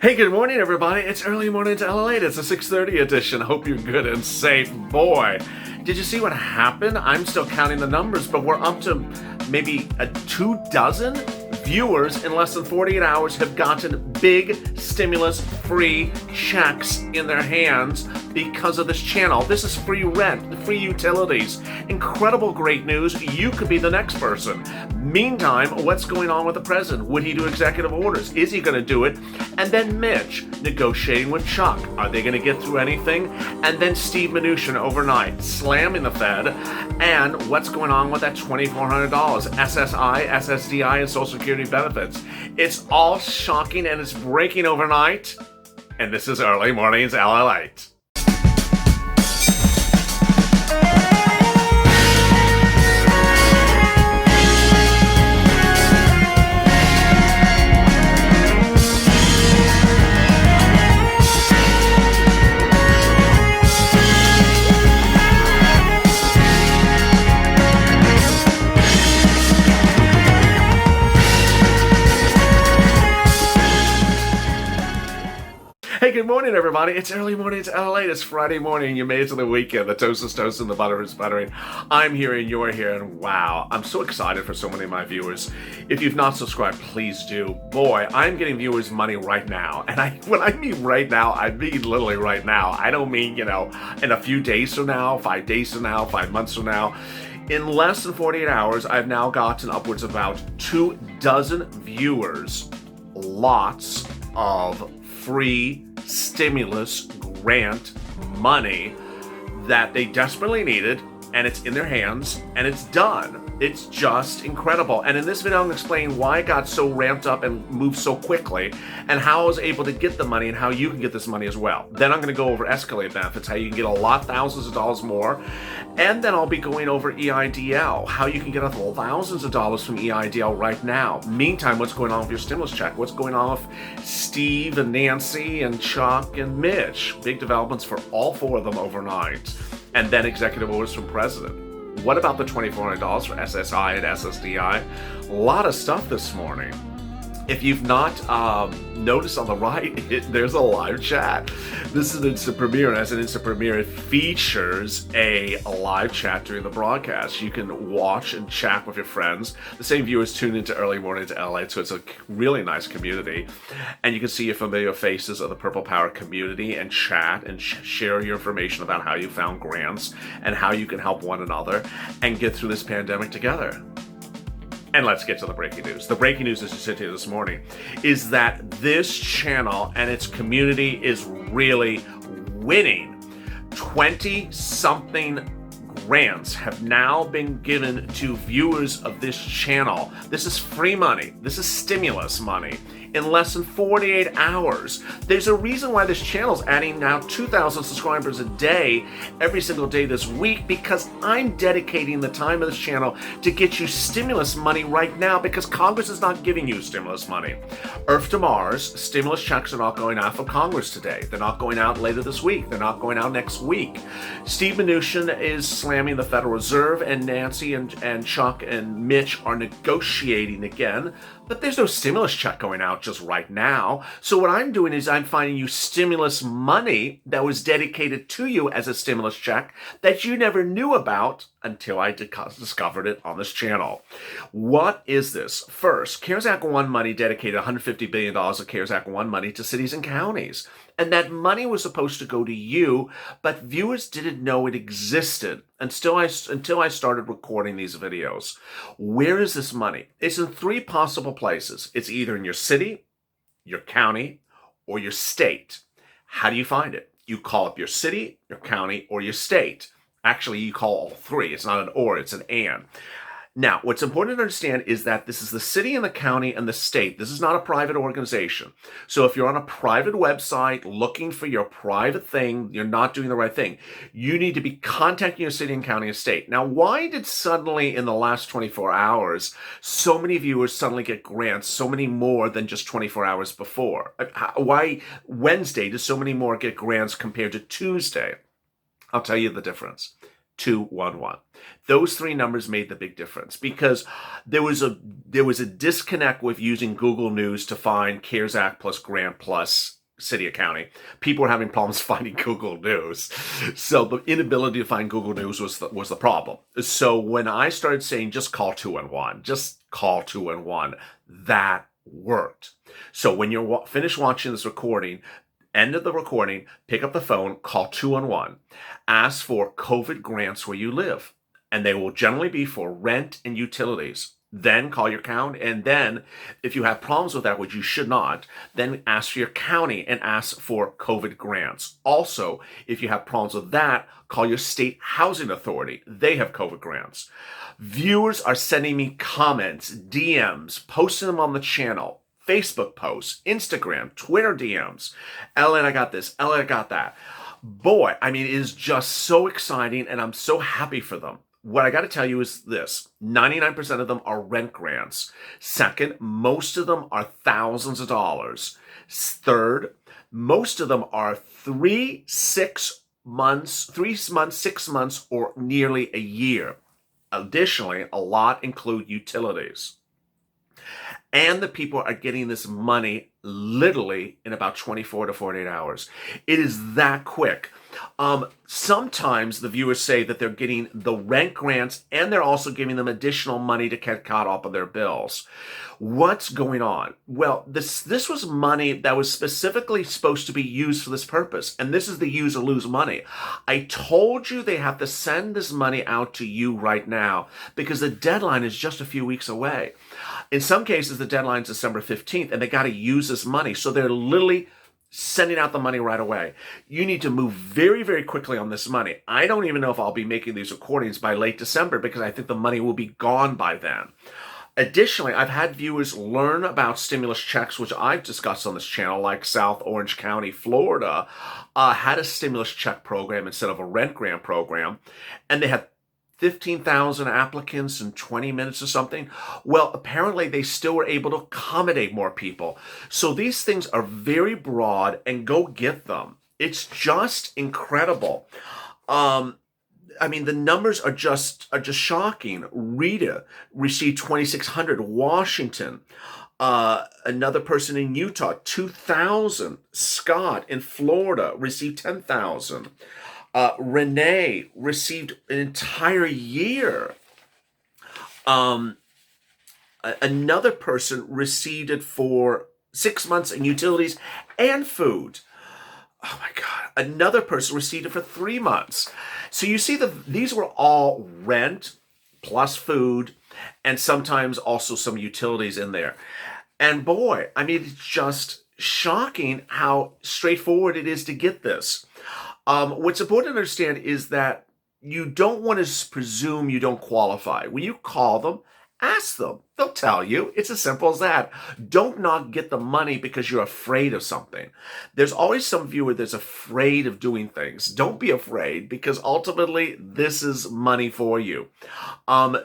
Hey, good morning, everybody. It's early morning to LALATE. It's a 6:30 edition. Hope you're good and safe. Boy, did you see what happened? I'm still counting the numbers, but we're up to maybe 24 viewers in less than 48 hours have gotten big stimulus-free checks in their hands because of this channel. This is free rent, free utilities. Incredible great news. You could be the next person. Meantime, what's going on with the president? Would he do executive orders? Is he going to do it? And then Mitch negotiating with Chuck. Are they going to get through anything? And then Steve Mnuchin overnight slamming the Fed. And what's going on with that $2,400 SSI, SSDI, and Social Security benefits? It's all shocking and it's breaking overnight. And this is Early Mornings LALATE. Hey, good morning, everybody. It's early morning. It's LALATE. It's Friday morning. You made it to the weekend. The toast is toast and the butter is buttering. I'm here and you're here, and wow, I'm so excited for so many of my viewers. If you've not subscribed, please do. Boy, I'm getting viewers money right now. And when I mean right now, I mean literally right now. I don't mean, in a few days from now, 5 days from now, 5 months from now. In less than 48 hours, I've now gotten upwards of about 24 viewers, lots of free stimulus grant money that they desperately needed, and it's in their hands and it's done. It's just incredible. And in this video, I'm going to explain why I got so ramped up and moved so quickly, and how I was able to get the money and how you can get this money as well. Then I'm going to go over escalate benefits, how you can get thousands of dollars more. And then I'll be going over EIDL, how you can get thousands of dollars from EIDL right now. Meantime, what's going on with your stimulus check? What's going on with Steve and Nancy and Chuck and Mitch? Big developments for all four of them overnight. And then executive orders from president. What about the $2,400 for SSI and SSDI? A lot of stuff this morning. If you've not noticed on the right, there's a live chat. This is an instant premiere, and as an instant premiere, it features a live chat during the broadcast. You can watch and chat with your friends. The same viewers tune into Early Mornings LALATE, so it's a really nice community. And you can see your familiar faces of the Purple Power community and chat and share your information about how you found grants and how you can help one another and get through this pandemic together. And let's get to the breaking news. The breaking news as you sit here this morning is that this channel and its community is really winning. 20-something grants have now been given to viewers of this channel. This is free money. This is stimulus money. In less than 48 hours. There's a reason why this channel is adding now 2,000 subscribers a day every single day this week, because I'm dedicating the time of this channel to get you stimulus money right now, because Congress is not giving you stimulus money. Earth to Mars, stimulus checks are not going out from Congress today. They're not going out later this week. They're not going out next week. Steve Mnuchin is slamming the Federal Reserve, and Nancy and Chuck and Mitch are negotiating again. But there's no stimulus check going out just right now. So what I'm doing is I'm finding you stimulus money that was dedicated to you as a stimulus check that you never knew about until I discovered it on this channel. What is this? First, CARES Act 1 money dedicated $150 billion of CARES Act 1 money to cities and counties. And that money was supposed to go to you, but viewers didn't know it existed until I started recording these videos. Where is this money? It's in 3 possible places. It's either in your city, your county, or your state. How do you find it? You call up your city, your county, or your state. Actually, you call all 3. It's not an or, it's an and. Now, what's important to understand is that this is the city and the county and the state. This is not a private organization. So if you're on a private website looking for your private thing, you're not doing the right thing. You need to be contacting your city and county and state. Now, why did suddenly in the last 24 hours, so many viewers suddenly get grants, so many more than just 24 hours before? Why Wednesday did so many more get grants compared to Tuesday? I'll tell you the difference. 211. Those three numbers made the big difference because there was a disconnect with using Google News to find CARES Act plus grant plus city or county. People were having problems finding Google News. So the inability to find Google News was the problem. So when I started saying just call 211, just call 211, that worked. So when you're finished watching this recording, end of the recording, pick up the phone, call 211, ask for COVID grants where you live. And they will generally be for rent and utilities. Then call your county, and then if you have problems with that, which you should not, then ask for your county and ask for COVID grants. Also, if you have problems with that, call your state housing authority. They have COVID grants. Viewers are sending me comments, DMs, posting them on the channel, Facebook posts, Instagram, Twitter DMs. Ellen, I got this. Ellen, I got that. Boy, I mean, it is just so exciting, and I'm so happy for them. What I got to tell you is this: 99% of them are rent grants. Second, most of them are thousands of dollars. Third, most of them are 3 months, 6 months, or nearly a year. Additionally, a lot include utilities. And the people are getting this money literally in about 24 to 48 hours. It is that quick. Sometimes the viewers say that they're getting the rent grants and they're also giving them additional money to get caught up on their bills. What's going on? Well, this was money that was specifically supposed to be used for this purpose. And this is the use or lose money. I told you they have to send this money out to you right now because the deadline is just a few weeks away. In some cases, the deadline is December 15th and they got to use this money. So they're literally sending out the money right away. You need to move very, very quickly on this money. I don't even know if I'll be making these recordings by late December because I think the money will be gone by then. Additionally, I've had viewers learn about stimulus checks, which I've discussed on this channel, like South Orange County, Florida, had a stimulus check program instead of a rent grant program, and they had 15,000 applicants in 20 minutes or something. Well, apparently they still were able to accommodate more people. So these things are very broad, and go get them. It's just incredible. I mean, the numbers are just shocking. Rita received 2,600. Washington, another person in Utah, 2,000. Scott in Florida received 10,000. Renee received an entire year. Another person received it for 6 months in utilities and food. Oh my God. Another person received it for 3 months. So you see these were all rent plus food and sometimes also some utilities in there. And boy, I mean, it's just shocking how straightforward it is to get this. What's important to understand is that you don't want to presume you don't qualify. When you call them, ask them. They'll tell you. It's as simple as that. Don't not get the money because you're afraid of something. There's always some viewer that's afraid of doing things. Don't be afraid because ultimately this is money for you.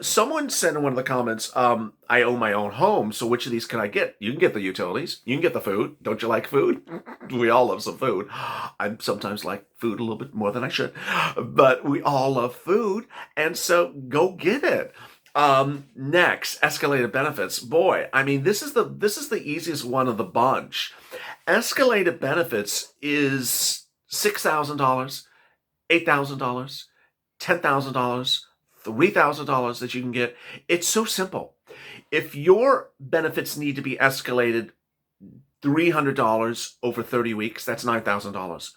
Someone said in one of the comments, I own my own home, so which of these can I get? You can get the utilities. You can get the food. Don't you like food? We all love some food. I sometimes like food a little bit more than I should, but we all love food, and so go get it. Next, escalated benefits. Boy, I mean, this is the easiest one of the bunch. Escalated benefits is $6,000, $8,000, $10,000, $3,000 that you can get. It's so simple. If your benefits need to be escalated $300 over 30 weeks, that's $9,000.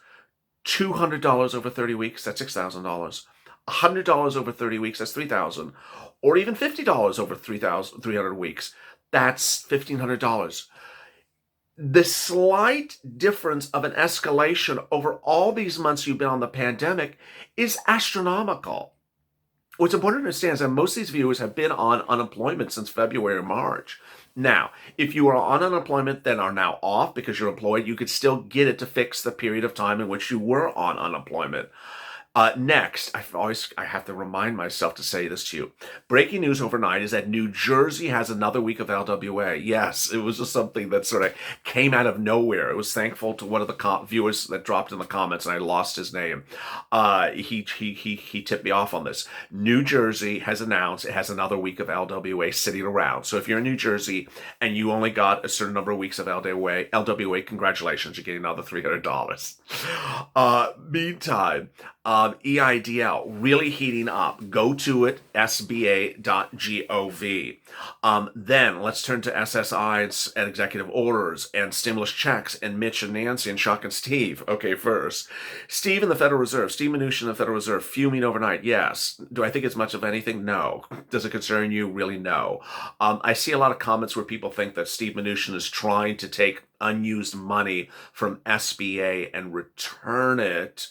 $200 over 30 weeks, that's $6,000. $100 over 30 weeks, that's $3,000. Or even $50 over 300 weeks, that's $1,500. The slight difference of an escalation over all these months you've been on the pandemic is astronomical. What's important to understand is that most of these viewers have been on unemployment since February or March. Now, if you are on unemployment, then are now off because you're employed, you could still get it to fix the period of time in which you were on unemployment. Next, I have to remind myself to say this to you. Breaking news overnight is that New Jersey has another week of LWA. Yes, it was just something that sort of came out of nowhere. It was thankful to one of the viewers that dropped in the comments, and I lost his name. He tipped me off on this. New Jersey has announced it has another week of LWA sitting around. So if you're in New Jersey and you only got a certain number of weeks of LWA, congratulations, you're getting another $300. Meantime, EIDL really heating up. Go to it, sba.gov. Then let's turn to SSIs and executive orders and stimulus checks and Mitch and Nancy and Chuck and Steve. Okay, first, Steve in the Federal Reserve, Steve Mnuchin in the Federal Reserve, fuming overnight. Yes. Do I think it's much of anything? No. Does it concern you? Really, no. I see a lot of comments where people think that Steve Mnuchin is trying to take unused money from SBA and return it,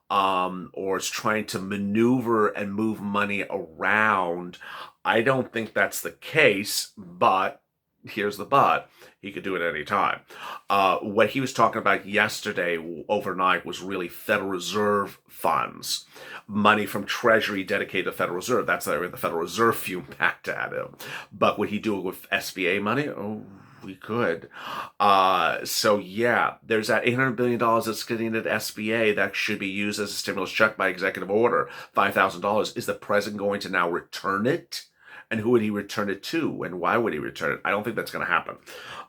or is trying to maneuver and move money around. I don't think that's the case, but here's the but. He could do it any time. What he was talking about yesterday overnight was really Federal Reserve funds, money from Treasury dedicated to Federal Reserve. That's where the Federal Reserve fumed back at him. But would he do it with SBA money? Oh, we could. So yeah, there's that $800 billion that's getting at SBA that should be used as a stimulus check by executive order, $5,000. Is the president going to now return it? And who would he return it to? And why would he return it? I don't think that's going to happen.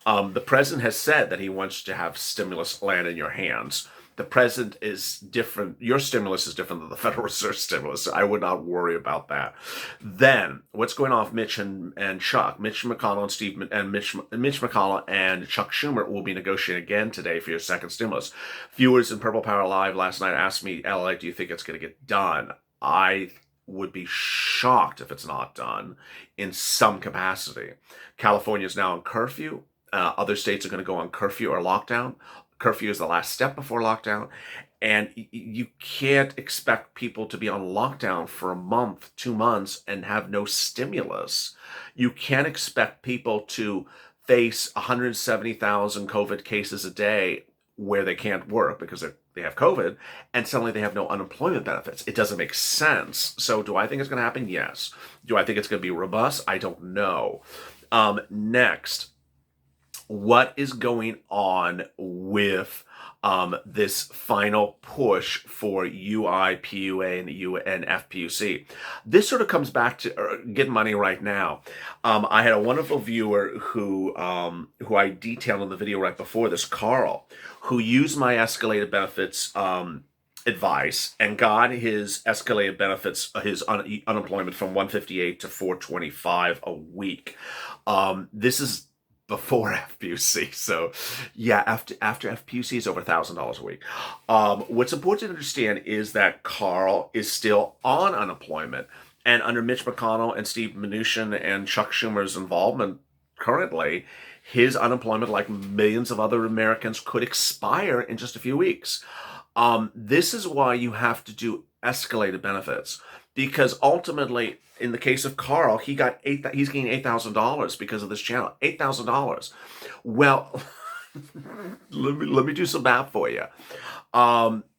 The president has said that he wants to have stimulus land in your hands. The president is different. Your stimulus is different than the Federal Reserve stimulus. So I would not worry about that. Then what's going on with Mitch and Chuck? Mitch McConnell and Mitch McConnell and Chuck Schumer will be negotiating again today for your second stimulus. Viewers in Purple Power Live last night asked me, LA, do you think it's going to get done? I would be shocked if it's not done in some capacity. California is now on curfew. Other states are going to go on curfew or lockdown. Curfew is the last step before lockdown. And you can't expect people to be on lockdown for a month, 2 months, and have no stimulus. You can't expect people to face 170,000 COVID cases a day where they can't work because they have COVID, and suddenly they have no unemployment benefits. It doesn't make sense. So do I think it's going to happen? Yes. Do I think it's going to be robust? I don't know. Next, what is going on with this final push for UI, PUA, and FPUC? This sort of comes back to get money right now. I had a wonderful viewer who I detailed in the video right before this, Carl, who used my escalated benefits advice and got his escalated benefits, his unemployment from 158 to 425 a week. This is before FPUC. So yeah, after FPUC is over $1,000 a week. What's important to understand is that Carl is still on unemployment, and under Mitch McConnell and Steve Mnuchin and Chuck Schumer's involvement currently, his unemployment, like millions of other Americans, could expire in just a few weeks. This is why you have to do escalated benefits, because ultimately, in the case of Carl, he's getting $8,000 because of this channel. $8,000. Well, let me do some math for you.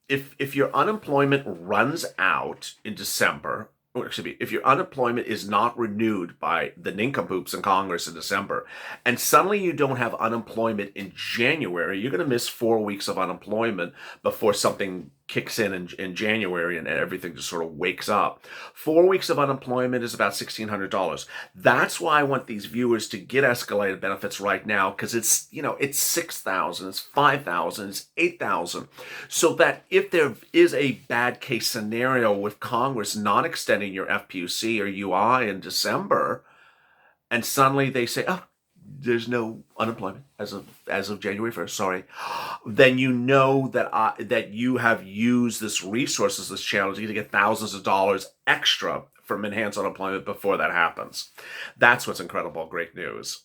If your unemployment runs out in December, or excuse me, if your unemployment is not renewed by the nincompoops in Congress in December, and suddenly you don't have unemployment in January, you're going to miss 4 weeks of unemployment before something kicks in January and everything just sort of wakes up. 4 weeks of unemployment is about $1,600. That's why I want these viewers to get escalated benefits right now, because it's $6,000, it's $5,000, it's $8,000. So that if there is a bad case scenario with Congress not extending your FPUC or UI in December, and suddenly they say, oh, there's no unemployment as of January 1st, sorry, then you know that you have used this resources, this channel, to get thousands of dollars extra from enhanced unemployment before that happens. That's what's incredible, great news.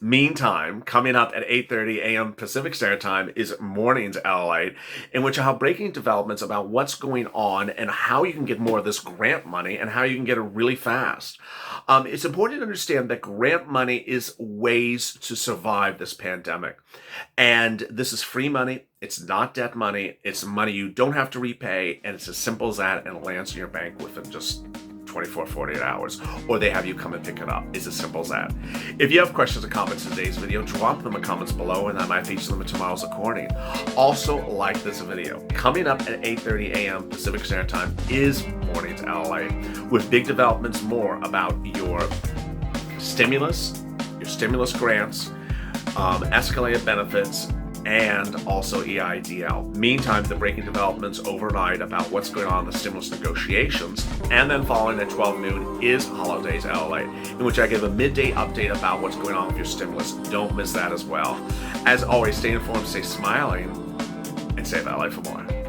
Meantime, coming up at 8:30 a.m. Pacific Standard Time is Mornings LALATE, in which I'll have breaking developments about what's going on and how you can get more of this grant money and how you can get it really fast. It's important to understand that grant money is ways to survive this pandemic. And this is free money. It's not debt money. It's money you don't have to repay. And it's as simple as that, and it lands in your bank within just 24, 48 hours, or they have you come and pick it up. It's as simple as that. If you have questions or comments in today's video, drop them in the comments below and I might feature them in tomorrow's recording. Also, like this video. Coming up at 8:30 a.m. Pacific Standard Time is Mornings LALATE, with big developments more about your stimulus grants, escalated benefits, and also EIDL. Meantime, the breaking developments overnight about what's going on in the stimulus negotiations, and then following at 12 noon is Holidays LALATE, in which I give a midday update about what's going on with your stimulus. Don't miss that as well. As always, stay informed, stay smiling, and save LA for more.